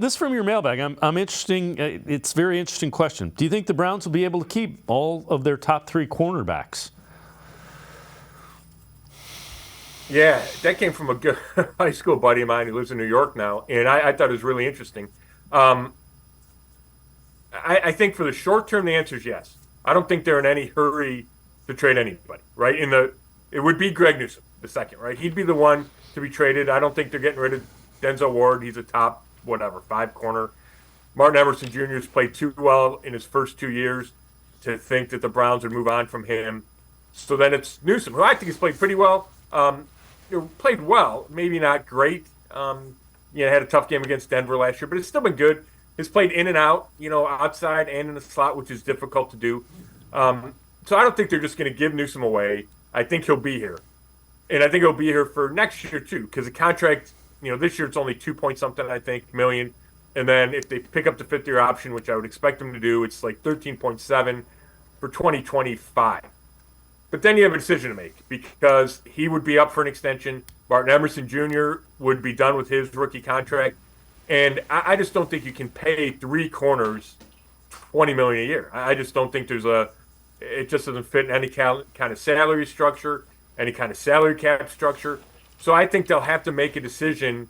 This from your mailbag. I'm interesting. It's a very interesting question. Do you think the Browns will be able to keep all of their top 3 cornerbacks? Yeah, that came from a good high school buddy of mine who lives in New York now, and I thought it was really interesting. Um, I think for the short term, the answer is yes. I don't think they're in any hurry to trade anybody, right? It would be Greg Newsome, the second, right? He'd be the one to be traded. I don't think they're getting rid of Denzel Ward. He's a top, whatever, 5 corner. Martin Emerson Jr. has played too well in his first 2 years to think that the Browns would move on from him. So then it's Newsome, who I think has played pretty well. Played well, maybe not great. Had a tough game against Denver last year, but it's still been good. Has played in and out, outside and in the slot, which is difficult to do. So I don't think they're just going to give Newsome away. I think he'll be here. And I think he'll be here for next year, too, because the contract, this year it's only 2 point something, I think, million. And then if they pick up the 5th-year option, which I would expect them to do, it's like 13.7 for 2025. But then you have a decision to make because he would be up for an extension. Martin Emerson Jr. would be done with his rookie contract. And I just don't think you can pay 3 corners $20 million a year. I just don't think it just doesn't fit in any kind of salary structure, any kind of salary cap structure. So I think they'll have to make a decision,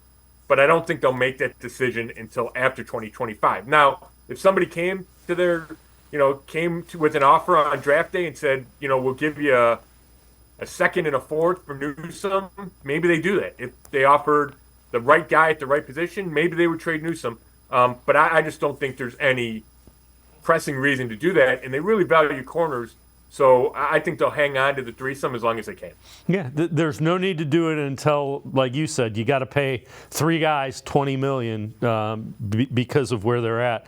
but I don't think they'll make that decision until after 2025. Now, if somebody came to with an offer on draft day and said, we'll give you a 2nd and a 4th for Newsome, maybe they do that. If they offered the right guy at the right position, maybe they would trade Newsome. But I just don't think there's any pressing reason to do that. And they really value corners. So I think they'll hang on to the threesome as long as they can. Yeah, there's no need to do it until, like you said, you got to pay 3 guys $20 million because of where they're at.